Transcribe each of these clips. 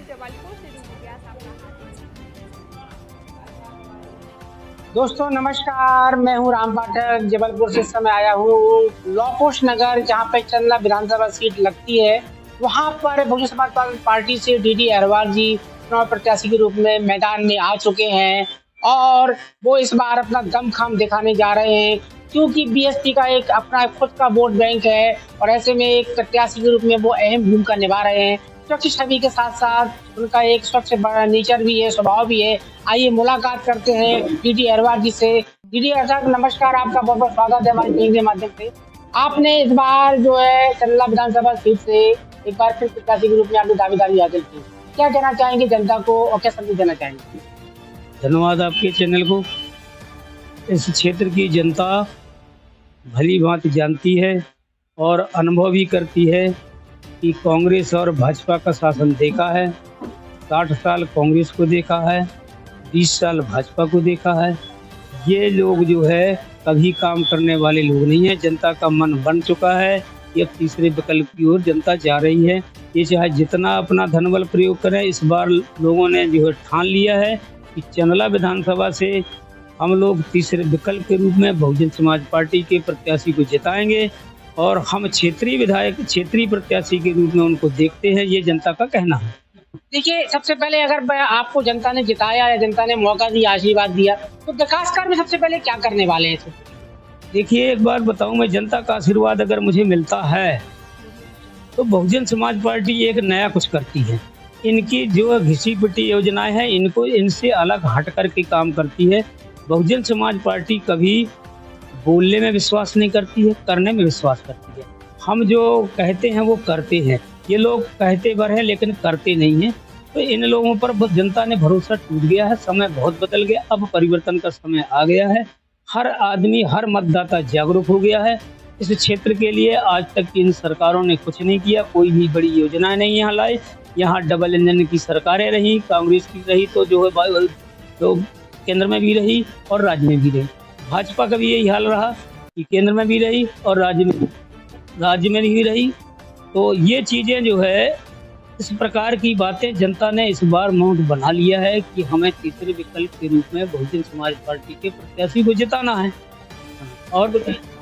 जबलपुर से जुड़ी गया सामना। दोस्तों नमस्कार, मैं हूं राम पाठक। जबलपुर से इस समय आया हूं लौपोश नगर, जहां पे चंदला विधानसभा सीट लगती है। वहां पर बहुजन समाज पार्टी से डीडी अहरवाल जी चुनाव प्रत्याशी के रूप में मैदान में आ चुके हैं और वो इस बार अपना दमखम दिखाने जा रहे हैं, क्योंकि बीएसपी का एक अपना खुद का वोट बैंक है और ऐसे में एक प्रत्याशी के रूप में वो अहम भूमिका निभा रहे हैं। स्वच्छ छवि के साथ साथ उनका एक स्वच्छ नेचर भी है, स्वभाव भी है। आइए मुलाकात करते हैं डीडी अहरवाल जी से। डीडी अहरवाल नमस्कार, आपका बहुत बहुत स्वागत है हमारे टीम के माध्यम से। आपने इस बार जो है चंदला विधानसभा सीट से एक बार फिर प्रत्याशी के रूप में आपने दावेदारी हासिल की। क्या कहना चाहेंगे जनता को और क्या संदेश देना चाहेंगे? धन्यवाद आपके चैनल को। इस क्षेत्र की जनता भली भांति जानती है और अनुभव भी करती है कि कांग्रेस और भाजपा का शासन देखा है। 60 साल कांग्रेस को देखा है, 20 साल भाजपा को देखा है। ये लोग जो है कभी काम करने वाले लोग नहीं है। जनता का मन बन चुका है। ये तीसरे विकल्प की ओर जनता जा रही है। ये चाहे जितना अपना धनबल प्रयोग करें, इस बार लोगों ने जो है ठान लिया है कि चंदला विधानसभा से हम लोग तीसरे विकल्प के रूप में बहुजन समाज पार्टी के प्रत्याशी को जिताएंगे और हम क्षेत्रीय प्रत्याशी के रूप में उनको देखते हैं। ये जनता का कहना है। देखिए, सबसे पहले अगर आपको जनता ने जिताया या जनता ने मौका दिया, आशीर्वाद दिया, तो विकास कार्य में सबसे पहले क्या करने वाले हैं? देखिए, एक बात बताऊं, मैं जनता का आशीर्वाद अगर मुझे मिलता है तो बहुजन समाज पार्टी एक नया कुछ करती है। इनकी जो घिसी पिटी योजनाएं हैं, इनसे अलग हट करके काम करती है। बहुजन समाज पार्टी कभी बोलने में विश्वास नहीं करती है, करने में विश्वास करती है। हम जो कहते हैं वो करते हैं। ये लोग कहते भर हैं लेकिन करते नहीं हैं। तो इन लोगों पर जनता ने भरोसा टूट गया है। समय बहुत बदल गया, अब परिवर्तन का समय आ गया है। हर आदमी, हर मतदाता जागरूक हो गया है। इस क्षेत्र के लिए आज तक इन सरकारों ने कुछ नहीं किया, कोई भी बड़ी योजनाएं नहीं यहाँ लाए। यहाँ डबल इंजन की सरकारें रही, कांग्रेस की रही तो जो है तो केंद्र में भी रही और राज्य में भी रही। भाजपा का भी यही हाल रहा कि केंद्र में भी रही और राज्य में भी रही। तो ये चीज़ें जो है, इस प्रकार की बातें जनता ने इस बार मौन बना लिया है कि हमें तीसरे विकल्प के रूप में बहुजन समाज पार्टी के प्रत्याशी को जिताना है। और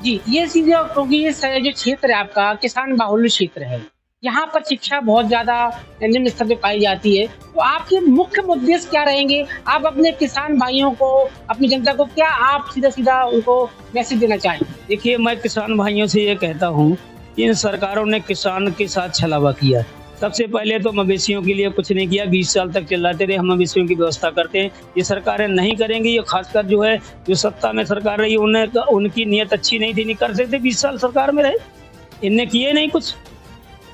जी, ये चीजें, क्योंकि ये जो क्षेत्र है आपका किसान बाहुल्य क्षेत्र है, यहाँ पर शिक्षा बहुत ज्यादा निम्न स्तर पे पाई जाती है, तो आपके मुख्य मुद्दे क्या रहेंगे? आप अपने किसान भाइयों को, अपनी जनता को क्या आप सीधा उनको मैसेज देना चाहेंगे? देखिए, मैं किसान भाइयों से ये कहता हूँ, इन सरकारों ने किसान के साथ छलावा किया। सबसे पहले तो मवेशियों के लिए कुछ नहीं किया। 20 साल तक चिल्लाते रहे हम मवेशियों की व्यवस्था करते हैं। ये सरकारें नहीं करेंगी। ये खासकर जो है जो सत्ता में सरकार रही, उनकी नीयत अच्छी नहीं थी, नहीं कर सकते। 20 साल सरकार में रहे, इनने किए नहीं कुछ।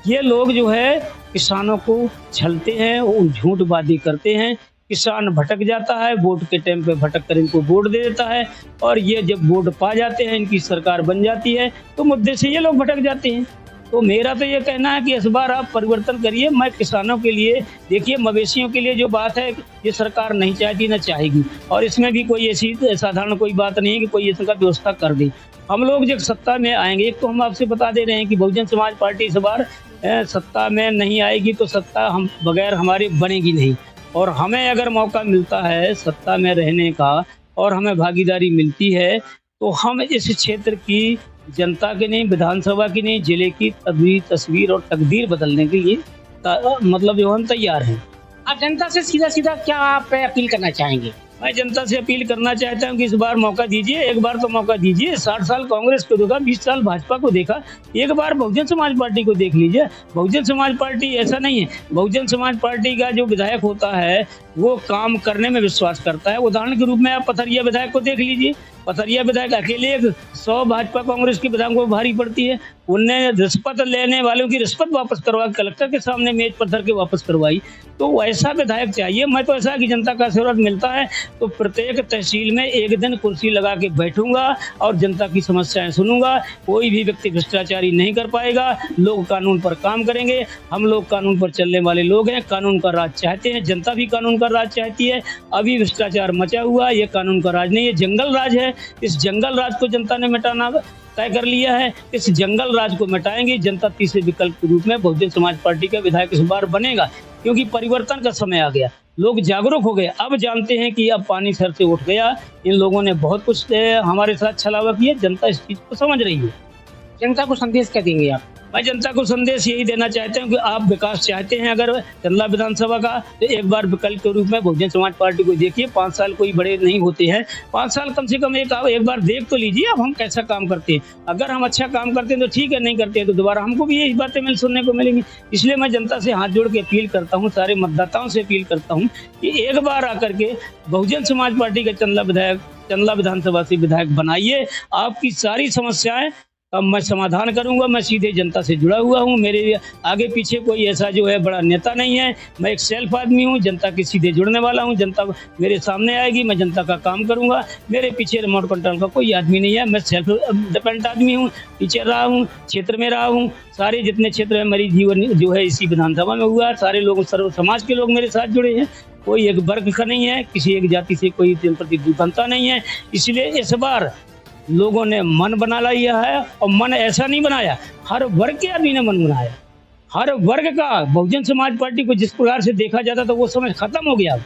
ये लोग जो है किसानों को छलते हैं, वो झूठबाजी करते हैं। किसान भटक जाता है, वोट के टाइम पे भटक कर इनको वोट दे देता है और ये जब वोट पा जाते हैं, इनकी सरकार बन जाती है, तो मुद्दे से ये लोग भटक जाते हैं। तो मेरा तो ये कहना है कि इस बार आप परिवर्तन करिए। मैं किसानों के लिए, देखिए, मवेशियों के लिए जो बात है ये सरकार नहीं चाहती, न चाहेगी, और इसमें भी कोई ऐसी साधारण कोई बात नहीं है कि कोई इसका व्यवस्था कर दे। हम लोग जब सत्ता में आएंगे, एक तो हम आपसे बता दे रहे हैं कि बहुजन समाज पार्टी इस बार सत्ता में नहीं आएगी, तो सत्ता हम बगैर हमारे बनेगी नहीं। और हमें अगर मौका मिलता है सत्ता में रहने का और हमें भागीदारी मिलती है, तो हम इस क्षेत्र की जनता की नहीं, विधानसभा की नहीं, जिले की तस्वीर और तकदीर बदलने के लिए मतलब जो हम तैयार हैं। आप जनता से सीधा क्या आप अपील करना चाहेंगे? मैं जनता से अपील करना चाहता हूँ कि इस बार मौका दीजिए, एक बार तो मौका दीजिए। 60 साल कांग्रेस को देखा, 20 साल भाजपा को देखा, एक बार बहुजन समाज पार्टी को देख लीजिए। बहुजन समाज पार्टी ऐसा नहीं है। बहुजन समाज पार्टी का जो विधायक होता है वो काम करने में विश्वास करता है। उदाहरण के रूप में आप पथरिया विधायक को देख लीजिए। पथरिया विधायक अकेले 100 भाजपा कांग्रेस के विधायकों को भारी पड़ती है। उनने रिश्वत लेने वालों की रिश्वत वापस करवा, कलेक्टर के सामने मेज पर धर के वापस करवाई। तो ऐसा विधायक चाहिए। मैं तो ऐसा कि जनता का आशीर्वाद मिलता है तो प्रत्येक तहसील में एक दिन कुर्सी लगा के बैठूंगा और जनता की समस्याएं सुनूंगा। कोई भी व्यक्ति भ्रष्टाचारी नहीं कर पाएगा। लोग कानून पर काम करेंगे। हम लोग कानून पर चलने वाले लोग हैं। कानून का राज चाहते हैं, जनता भी कानून का राज चाहती है। अभी भ्रष्टाचार मचा हुआ, ये कानून का राज नहीं, ये जंगल राज है। इस जंगल राज को जनता ने मिटाना तय कर लिया है। इस जंगल राज को मिटाएंगे। जनता तीसरे विकल्प के रूप में बहुजन समाज पार्टी का विधायक इस बार बनेगा। क्योंकि परिवर्तन का समय आ गया, लोग जागरूक हो गए, अब जानते हैं कि अब पानी सर से उठ गया। इन लोगों ने बहुत कुछ हमारे साथ छलावा किया, जनता इस चीज को समझ रही है। जनता को संदेश क्या देंगे आप? मैं जनता को संदेश यही देना चाहता हूँ कि आप विकास चाहते हैं अगर चंदला विधानसभा का, तो एक बार विकल्प के रूप में बहुजन समाज पार्टी को देखिए। 5 साल कोई बड़े नहीं होते हैं, 5 साल कम से कम एक बार देख तो लीजिए अब हम कैसा काम करते हैं। अगर हम अच्छा काम करते हैं तो ठीक है, नहीं करते हैं तो दोबारा हमको भी यही बातें सुनने को मिलेंगी। इसलिए मैं जनता से हाथ जोड़ के अपील करता हूँ, सारे मतदाताओं से अपील करता हूँ कि एक बार आकर के बहुजन समाज पार्टी के चंदला विधानसभा से विधायक बनाइए। आपकी सारी समस्याएं अब मैं समाधान करूंगा। मैं सीधे जनता से जुड़ा हुआ हूं, मेरे आगे पीछे कोई ऐसा जो है बड़ा नेता नहीं है। मैं एक सेल्फ आदमी हूं, जनता के सीधे जुड़ने वाला हूं। जनता मेरे सामने आएगी, मैं जनता का काम करूंगा। मेरे पीछे रिमोट कंट्रोल का कोई आदमी नहीं है। मैं सेल्फ डिपेंडेंट आदमी हूं, टीचर रहा हूं, क्षेत्र में रहा हूं। सारे जितने क्षेत्र है मेरी जीवन जो है इसी विधानसभा में हुआ। सारे लोग, सर्व समाज के लोग मेरे साथ जुड़े हैं। कोई एक वर्ग का नहीं है, किसी एक जाति से कोई प्रति बनता नहीं है। इसलिए इस बार लोगों ने मन बना लिया है, और मन ऐसा नहीं बनाया, हर वर्ग के आदमी ने मन बनाया। हर वर्ग का बहुजन समाज पार्टी को जिस प्रकार से देखा जाता था वो समय खत्म हो गया।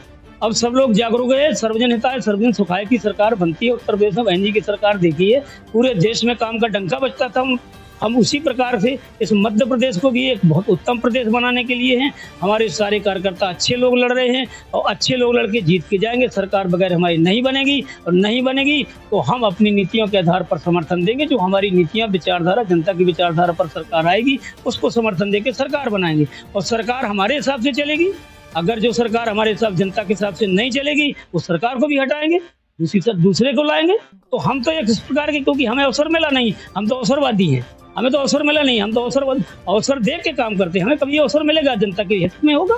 अब सब लोग जागरूक है। सर्वजन हिताय सर्वजन सुखाय की सरकार बनती है उत्तर प्रदेश में। बहन जी की सरकार देखिए, पूरे देश में काम का डंका बजता था। हम उसी प्रकार से इस मध्य प्रदेश को भी एक बहुत उत्तम प्रदेश बनाने के लिए हैं। हमारे सारे कार्यकर्ता अच्छे लोग लड़ रहे हैं, और अच्छे लोग लड़के जीत के जाएंगे। सरकार बगैर हमारी नहीं बनेगी, और नहीं बनेगी तो हम अपनी नीतियों के आधार पर समर्थन देंगे। जो हमारी नीतियां, विचारधारा, जनता की विचारधारा पर सरकार आएगी, उसको समर्थन देकर सरकार बनाएंगे। और सरकार हमारे हिसाब से चलेगी। अगर जो सरकार हमारे हिसाब, जनता के हिसाब से नहीं चलेगी, उस सरकार को भी हटाएंगे, दूसरे को लाएंगे। तो हम तो एक इस प्रकार के, क्योंकि हमें अवसर मिला नहीं, हम तो अवसरवादी हैं। हमें तो अवसर मिला नहीं, हम तो अवसर देख के काम करते हैं। हमें कभी अवसर मिलेगा जनता के हित में होगा।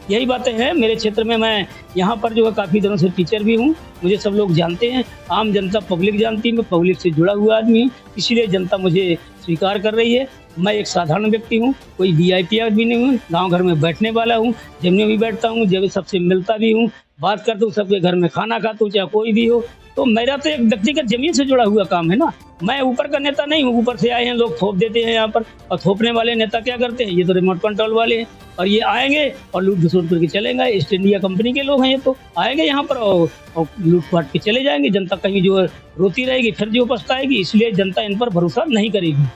यही बातें हैं। मेरे क्षेत्र में मैं यहाँ पर जो है काफ़ी दिनों से टीचर भी हूँ, मुझे सब लोग जानते हैं, आम जनता पब्लिक जानती है। मैं पब्लिक से जुड़ा हुआ आदमी हूँ, इसलिए जनता मुझे स्वीकार कर रही है। मैं एक साधारण व्यक्ति हूँ, कोई VIP आदमी नहीं हूँ। गाँव घर में बैठने वाला हूँ, जिनमें भी बैठता हूँ, जब सबसे मिलता भी हूँ, बात करता हूँ, सबके घर में खाना खाता हूँ, चाहे कोई भी हो। तो मेरा तो एक व्यक्तिगत जमीन से जुड़ा हुआ काम है ना। मैं ऊपर का नेता नहीं हूँ। ऊपर से आए हैं लोग, थोप देते हैं यहाँ पर, और थोपने वाले नेता क्या करते हैं, ये तो रिमोट कंट्रोल वाले हैं, और ये आएंगे और लूट घसोट करके चलेंगे। ईस्ट इंडिया कंपनी के लोग हैं ये, तो आएंगे यहाँ पर और लूट पाट के चले जाएंगे। जनता कहीं जो है रोती रहेगी, फिर जो पछताएगी। इसलिए जनता इन पर भरोसा नहीं करेगी।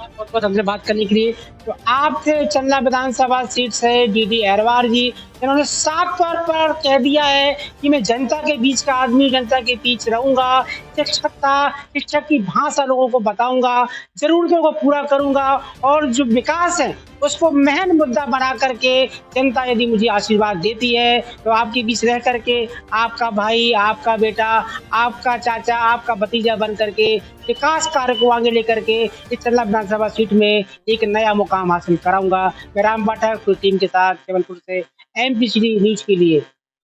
बहुत बहुत हमसे बात करने के लिए। तो आप थे चंदला विधानसभा सीट से DD अहरवार जी, इन्होंने साफ तौर पर कह दिया है कि मैं जनता के बीच का आदमी, जनता के बीच रहूंगा, शिक्षक की भाषा लोगों को बताऊंगा, जरूरतों को पूरा करूंगा, और जो विकास है उसको महन मुद्दा बना करके जनता यदि मुझे आशीर्वाद देती है तो आपके बीच रह करके आपका भाई, आपका बेटा, आपका चाचा, आपका भतीजा बन करके विकास कार्य को आगे लेकर के इस चंदला विधानसभा सीट में एक नया मुकाम हासिल कराऊंगा। मैं राम पाठक टीम के साथ जबलपुर से MPCD न्यूज के लिए।